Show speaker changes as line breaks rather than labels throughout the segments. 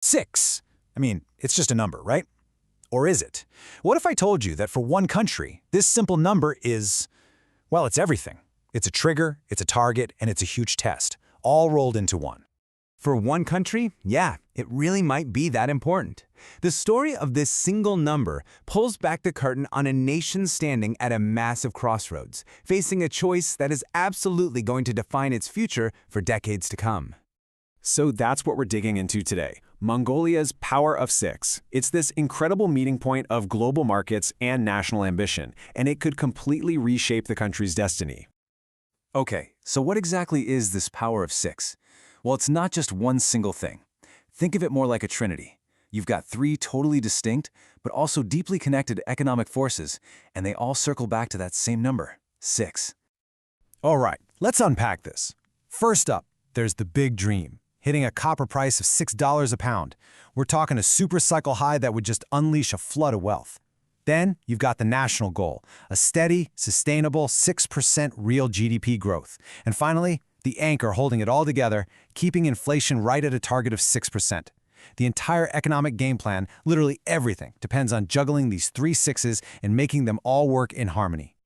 6. I mean, it's just a number, right? Or is it? What if I told you that for one country, this simple number is, well, it's everything. It's a trigger, it's a target, and it's a huge test, all rolled into one.
For one country, yeah, it really might be that important. The story of this single number pulls back the curtain on a nation standing at a massive crossroads, facing a choice that is absolutely going to define its future for decades to come.
So that's what we're digging into today. Mongolia's Power of Six. It's this incredible meeting point of global markets and national ambition, and it could completely reshape the country's destiny.
Okay, so what exactly is this power of 6? Well, it's not just one single thing. Think of it more like a trinity. You've got 3 totally distinct, but also deeply connected economic forces, and they all circle back to that same number, 6. All right, let's unpack this. First up, there's the big dream, hitting a copper price of $6 a pound. We're talking a super cycle high that would just unleash a flood of wealth. Then you've got the national goal, a steady, sustainable 6% real GDP growth. And finally, the anchor holding it all together, keeping inflation right at a target of 6%. The entire economic game plan, literally everything, depends on juggling these 3 sixes and making them all work in harmony.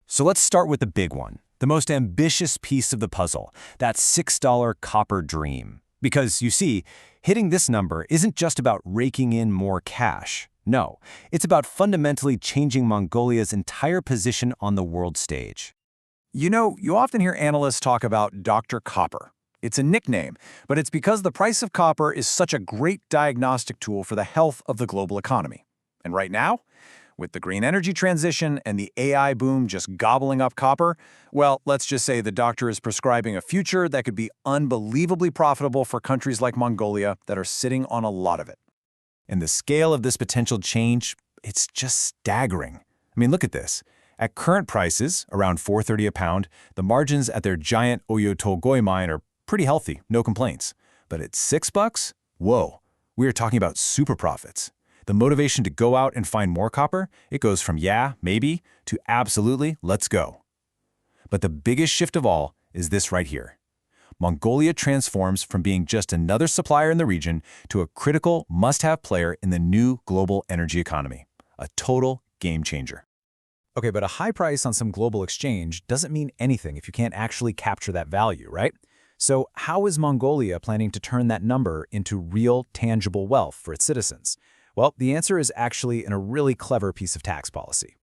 So let's start with the big one, the most ambitious piece of the puzzle, that $6 copper dream. Because, you see, hitting this number isn't just about raking in more cash. No, it's about fundamentally changing Mongolia's entire position on the world stage. You know, you often hear analysts talk about Dr. Copper. It's a nickname, but it's because the price of copper is such a great diagnostic tool for the health of the global economy. And right now, with the green energy transition and the AI boom just gobbling up copper, well, let's just say the doctor is prescribing a future that could be unbelievably profitable for countries like Mongolia that are sitting on a lot of it. And the scale of this potential change, it's just staggering. I mean, look at this. At current prices, around $4.30 a pound, the margins at their giant Oyu Tolgoi mine are pretty healthy, no complaints. But at $6, whoa, we are talking about super profits. The motivation to go out and find more copper, it goes from yeah, maybe, to absolutely, let's go. But the biggest shift of all is this right here. Mongolia transforms from being just another supplier in the region to a critical, must-have player in the new global energy economy. A total game changer. Okay, but a high price on some global exchange doesn't mean anything if you can't actually capture that value, right? So how is Mongolia planning to turn that number into real, tangible wealth for its citizens? Well, the answer is actually in a really clever piece of tax policy.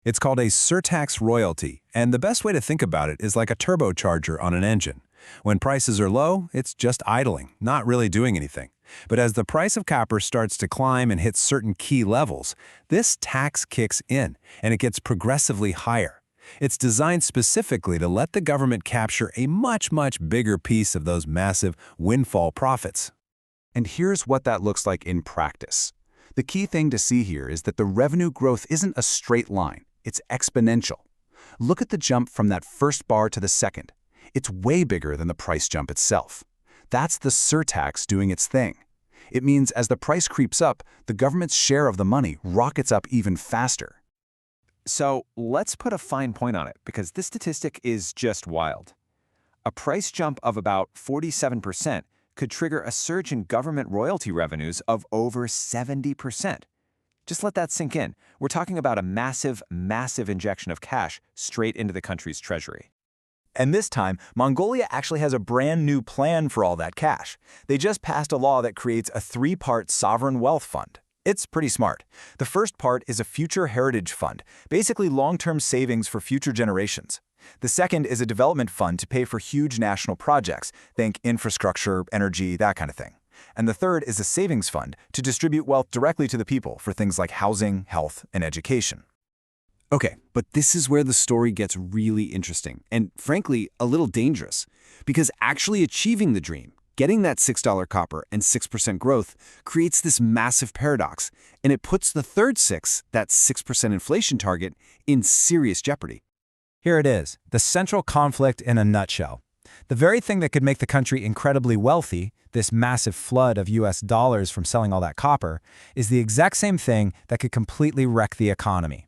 It's called a surtax royalty, and the best way to think about it is like a turbocharger on an engine. When prices are low, it's just idling, not really doing anything. But as the price of copper starts to climb and hit certain key levels, this tax kicks in, and it gets progressively higher. It's designed specifically to let the government capture a much bigger piece of those massive windfall profits. And here's what that looks like in practice. The key thing to see here is that the revenue growth isn't a straight line, it's exponential. Look at the jump from that first bar to the second. It's way bigger than the price jump itself. That's the surtax doing its thing. It means as the price creeps up, the government's share of the money rockets up even faster.
So let's put a fine point on it, because this statistic is just wild. A price jump of about 47% could trigger a surge in government royalty revenues of over 70%. Just let that sink in. We're talking about a massive injection of cash straight into the country's treasury. And this time, Mongolia actually has a brand new plan for all that cash. They just passed a law that creates a 3-part sovereign wealth fund. It's pretty smart. The first part is a future heritage fund, basically long-term savings for future generations. The second is a development fund to pay for huge national projects, think infrastructure, energy, that kind of thing. And the third is a savings fund to distribute wealth directly to the people for things like housing, health, and education. Okay, but this is where the story gets really interesting and, frankly, a little dangerous. Because actually achieving the dream, getting that $6 copper and 6% growth, creates this massive paradox, and it puts the third 6, that 6% inflation target, in serious jeopardy.
Here it is, the central conflict in a nutshell. The very thing that could make the country incredibly wealthy, this massive flood of US dollars from selling all that copper, is the exact same thing that could completely wreck the economy.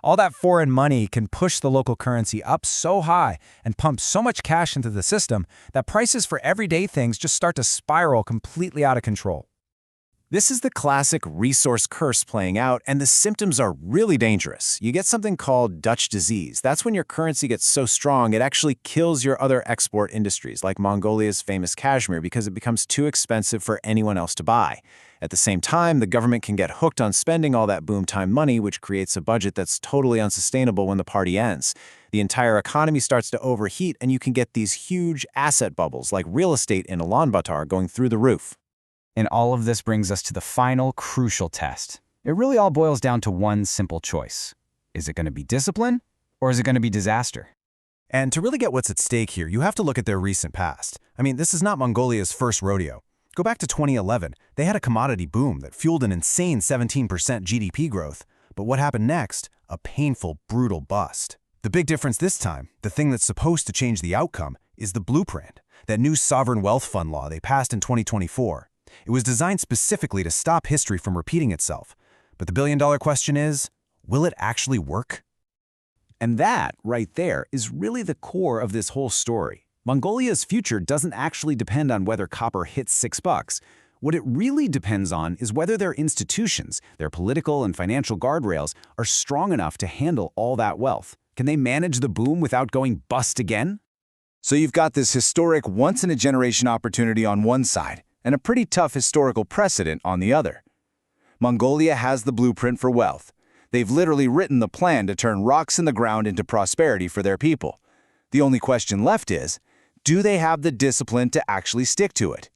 All that foreign money can push the local currency up so high and pump so much cash into the system that prices for everyday things just start to spiral completely out of control. This is the classic resource curse playing out, and the symptoms are really dangerous. You get something called Dutch disease. That's when your currency gets so strong it actually kills your other export industries, like Mongolia's famous cashmere, because it becomes too expensive for anyone else to buy. At the same time, the government can get hooked on spending all that boom time money, which creates a budget that's totally unsustainable when the party ends. The entire economy starts to overheat, and you can get these huge asset bubbles, like real estate in Ulaanbaatar, going through the roof.
And all of this brings us to the final, crucial test. It really all boils down to one simple choice. Is it going to be discipline, or is it going to be disaster?
And to really get what's at stake here, you have to look at their recent past. I mean, this is not Mongolia's first rodeo. Go back to 2011. They had a commodity boom that fueled an insane 17% GDP growth. But what happened next? A painful, brutal bust. The big difference this time, the thing that's supposed to change the outcome, is the blueprint, that new sovereign wealth fund law they passed in 2024. It was designed specifically to stop history from repeating itself. But the billion-dollar question is, will it actually work?
And that, right there, is really the core of this whole story. Mongolia's future doesn't actually depend on whether copper hits $6. What it really depends on is whether their institutions, their political and financial guardrails, are strong enough to handle all that wealth. Can they manage the boom without going bust again?
So you've got this historic once-in-a-generation opportunity on one side, and a pretty tough historical precedent on the other. Mongolia has the blueprint for wealth. They've literally written the plan to turn rocks in the ground into prosperity for their people. The only question left is, do they have the discipline to actually stick to it?